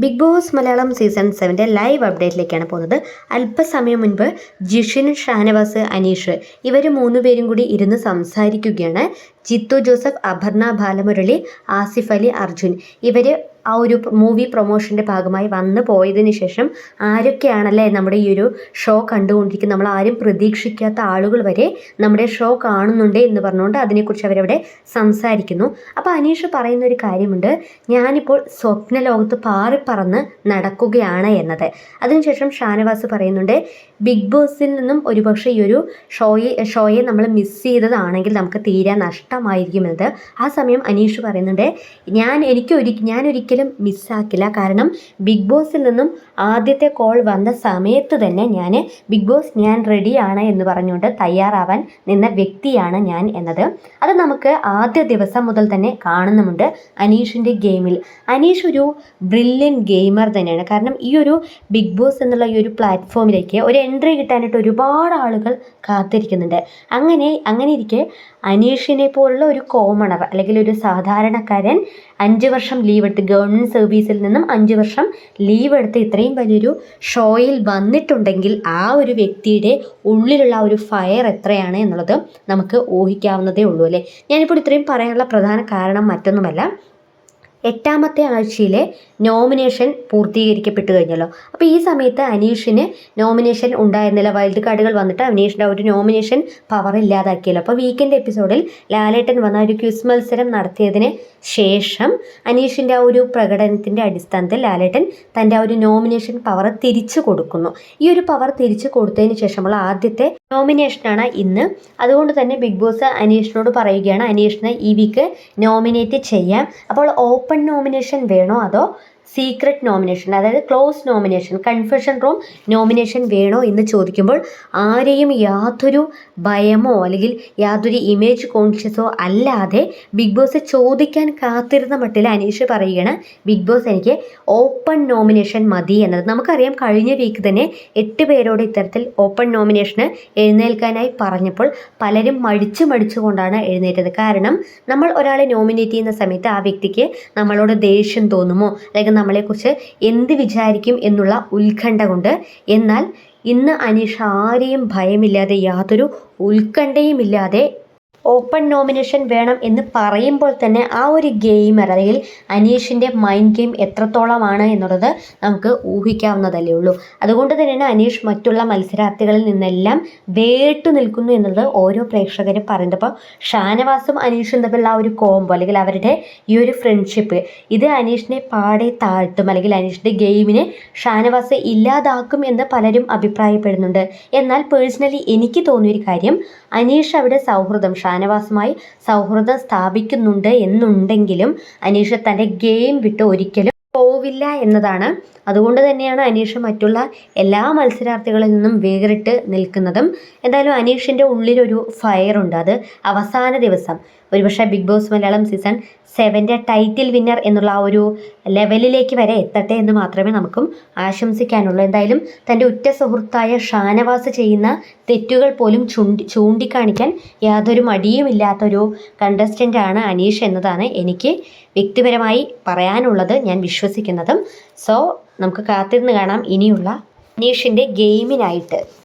Big boss Malayalam season 7 live അപ്ഡേറ്റിലേക്കാണ് പോകുന്നത്. അല്പസമയം മുൻപ് ജിഷിൻ, ഷാനവാസ്, അനീഷ് ഇവർ മൂന്നുപേരും കൂടി ഇരുന്ന് സംസാരിക്കുകയാണ്. ജിത്തു ജോസഫ്, അപർണ ബാലമുരളി, ആസിഫ് അലി, അർജുൻ ഇവർ ആ ഒരു മൂവി പ്രൊമോഷൻ്റെ ഭാഗമായി വന്നു പോയതിന് ശേഷം ആരൊക്കെയാണല്ലേ നമ്മുടെ ഈ ഒരു ഷോ കണ്ടുകൊണ്ടിരിക്കുന്നത്, നമ്മൾ ആരും പ്രതീക്ഷിക്കാത്ത ആളുകൾ വരെ നമ്മുടെ ഷോ കാണുന്നുണ്ട് എന്ന് പറഞ്ഞുകൊണ്ട് അതിനെക്കുറിച്ച് അവരവിടെ സംസാരിക്കുന്നു. അപ്പോൾ അനീഷ് പറയുന്ന ഒരു കാര്യമുണ്ട്, ഞാനിപ്പോൾ സ്വപ്ന ലോകത്ത് പാറിപ്പറന്ന് നടക്കുകയാണ് എന്നത്. അതിനുശേഷം ഷാനവാസ് പറയുന്നുണ്ട്, ബിഗ് ബോസിൽ നിന്നും ഒരുപക്ഷെ ഈ ഒരു ഷോയെ നമ്മൾ മിസ് ചെയ്തതാണെങ്കിൽ നമുക്ക് തീരെ നഷ്ടമായിരിക്കുമെന്നത്. ആ സമയം അനീഷ് പറയുന്നുണ്ട്, ഞാൻ ഒരിക്കലും മിസ്സാക്കില്ല, കാരണം ബിഗ് ബോസിൽ നിന്നും ആദ്യത്തെ കോൾ വന്ന സമയത്ത് തന്നെ ബിഗ് ബോസ് ഞാൻ റെഡിയാണ് എന്ന് പറഞ്ഞുകൊണ്ട് തയ്യാറാവാൻ നിന്ന വ്യക്തിയാണ് ഞാൻ എന്നത്. അത് നമുക്ക് ആദ്യ ദിവസം മുതൽ തന്നെ കാണുന്നുമുണ്ട് അനീഷിൻ്റെ ഗെയിമിൽ. അനീഷ് ഒരു ബ്രില്യൻ ഗെയിമർ തന്നെയാണ്. കാരണം ഈ ഒരു ബിഗ് ബോസ് എന്നുള്ള ഈ ഒരു പ്ലാറ്റ്ഫോമിലേക്ക് ഒരു എൻട്രി കിട്ടാനായിട്ട് ഒരുപാട് ആളുകൾ കാത്തിരിക്കുന്നുണ്ട്. അങ്ങനെ ഇരിക്കെ അനീഷിനെ പോലുള്ള ഒരു കോമണർ അല്ലെങ്കിൽ ഒരു സാധാരണക്കാരൻ 5 വർഷം ലീവ് എടുത്ത് ഗവൺമെൻറ് സർവീസിൽ നിന്നും 5 വർഷം ലീവ് എടുത്ത് ഇത്രയും വലിയൊരു ഷോയിൽ വന്നിട്ടുണ്ടെങ്കിൽ ആ ഒരു വ്യക്തിയുടെ ഉള്ളിലുള്ള ആ ഒരു ഫയർ എത്രയാണ് എന്നുള്ളത് നമുക്ക് ഊഹിക്കാവുന്നതേ ഉള്ളൂ അല്ലേ. ഞാനിപ്പോൾ ഇത്രയും പറയാനുള്ള പ്രധാന കാരണം മറ്റൊന്നുമല്ല, 8ാമത്തെ ആഴ്ചയിലെ നോമിനേഷൻ പൂർത്തീകരിക്കപ്പെട്ടു കഴിഞ്ഞല്ലോ. അപ്പോൾ ഈ സമയത്ത് അനീഷിന് നോമിനേഷൻ ഉണ്ടായിരുന്നില്ല. വൈൽഡ് കാർഡുകൾ വന്നിട്ട് അനീഷിൻ്റെ ഒരു നോമിനേഷൻ പവർ ഇല്ലാതാക്കിയല്ലോ. അപ്പോൾ വീക്കെൻഡ് എപ്പിസോഡിൽ ലാലേട്ടൻ വന്ന ഒരു ക്വിസ് മത്സരം നടത്തിയതിന് ശേഷം അനീഷിൻ്റെ ആ ഒരു പ്രകടനത്തിൻ്റെ അടിസ്ഥാനത്തിൽ ലാലേട്ടൻ തൻ്റെ ആ ഒരു നോമിനേഷൻ പവർ തിരിച്ചു കൊടുക്കുന്നു. ഈ ഒരു പവർ തിരിച്ചു കൊടുത്തതിന് ശേഷമുള്ള ആദ്യത്തെ നോമിനേഷനാണ് ഇന്ന്. അതുകൊണ്ട് തന്നെ ബിഗ് ബോസ് അനീഷിനോട് പറയുകയാണ്, അനീഷിനെ ഈ വീക്ക് നോമിനേറ്റ് ചെയ്യാം. അപ്പോൾ ഓപ്പൺ നോമിനേഷൻ വേണോ അതോ സീക്രട്ട് നോമിനേഷൻ, അതായത് close nomination, confession room nomination വേണോ എന്ന് ചോദിക്കുമ്പോൾ ആരെയും യാതൊരു ഭയമോ അല്ലെങ്കിൽ യാതൊരു ഇമേജ് കോൺഷ്യസോ അല്ലാതെ ബിഗ് ബോസ് ചോദിക്കാൻ കാത്തിരുന്ന മട്ടിൽ അനീഷ് പറയുകയാണ്, ബിഗ് ബോസ് എനിക്ക് ഓപ്പൺ നോമിനേഷൻ മതി എന്നത്. നമുക്കറിയാം കഴിഞ്ഞ വീക്ക് തന്നെ 8 പേരോട് ഇത്തരത്തിൽ ഓപ്പൺ നോമിനേഷന് എഴുന്നേൽക്കാനായി പറഞ്ഞപ്പോൾ പലരും മടിച്ചുകൊണ്ടാണ് എഴുന്നേറ്റത്. കാരണം നമ്മൾ ഒരാളെ നോമിനേറ്റ് ചെയ്യുന്ന സമയത്ത് ആ വ്യക്തിക്ക് നമ്മളോട് ദേഷ്യം തോന്നുമോ, അല്ലെങ്കിൽ നമ്മളെക്കുറിച്ച് എന്ത് വിചാരിക്കും എന്നുള്ള ഉത്കണ്ഠ കൊണ്ട്. എന്നാൽ ഇന്ന് അനീഷ് ആരെയും ഭയമില്ലാതെ യാതൊരു ഉത്കണ്ഠയും ഇല്ലാതെ ഓപ്പൺ നോമിനേഷൻ വേണം എന്ന് പറയുമ്പോൾ തന്നെ ആ ഒരു ഗെയിമർ അല്ലെങ്കിൽ അനീഷിൻ്റെ മൈൻഡ് ഗെയിം എത്രത്തോളമാണ് എന്നുള്ളത് നമുക്ക് ഊഹിക്കാവുന്നതല്ലേ ഉള്ളൂ. അതുകൊണ്ട് തന്നെയാണ് അനീഷ് മറ്റുള്ള മത്സരാർത്ഥികളിൽ നിന്നെല്ലാം വേറിട്ട് നിൽക്കുന്നു എന്നുള്ളത് ഓരോ പ്രേക്ഷകരും പറയുന്നത്. അപ്പോൾ ഷാനവാസും അനീഷും തമ്മിലുള്ള ആ ഒരു കോംബോ അല്ലെങ്കിൽ അവരുടെ ഈ ഒരു ഫ്രണ്ട്ഷിപ്പ് ഇത് അനീഷിനെ പാടെ താഴ്ത്തും, അല്ലെങ്കിൽ അനീഷിൻ്റെ ഗെയിമിനെ ഷാനവാസ് ഇല്ലാതാക്കും എന്ന് പലരും അഭിപ്രായപ്പെടുന്നുണ്ട്. എന്നാൽ പേഴ്സണലി എനിക്ക് തോന്നിയൊരു കാര്യം, അനീഷ് അവിടെ ഷാനവാസുമായി സൗഹൃദം സ്ഥാപിക്കുന്നുണ്ട് എന്നുണ്ടെങ്കിലും അനീഷ് തൻ്റെ ഗെയിം വിട്ട് ഒരിക്കലും പോവില്ല എന്നതാണ്. അതുകൊണ്ട് തന്നെയാണ് അനീഷ് മറ്റുള്ള എല്ലാ മത്സരാർത്ഥികളിൽ നിന്നും വേറിട്ട് നിൽക്കുന്നതും. എന്തായാലും അനീഷിൻ്റെ ഉള്ളിലൊരു ഫയറുണ്ട്. അത് അവസാന ദിവസം ഒരുപക്ഷെ Bigg boss Malayalam season 7 title winner എന്നുള്ള ആ ഒരു ലെവലിലേക്ക് വരെ എത്തട്ടെ എന്ന് മാത്രമേ നമുക്കും ആശംസിക്കാനുള്ളൂ. എന്തായാലും തൻ്റെ ഉറ്റ സുഹൃത്തായ ഷാനവാസ് ചെയ്യുന്ന തെറ്റുകൾ പോലും ചൂണ്ടിക്കാണിക്കാൻ യാതൊരു മടിയുമില്ലാത്തൊരു കണ്ടസ്റ്റൻ്റാണ് അനീഷ് എന്നതാണ് എനിക്ക് വ്യക്തിപരമായി പറയാനുള്ളത്, ഞാൻ വിശ്വസിക്കുന്നതും. സോ നമുക്ക് കാത്തിരുന്ന് കാണാം ഇനിയുള്ള അനീഷിൻ്റെ ഗെയിമിനായിട്ട്.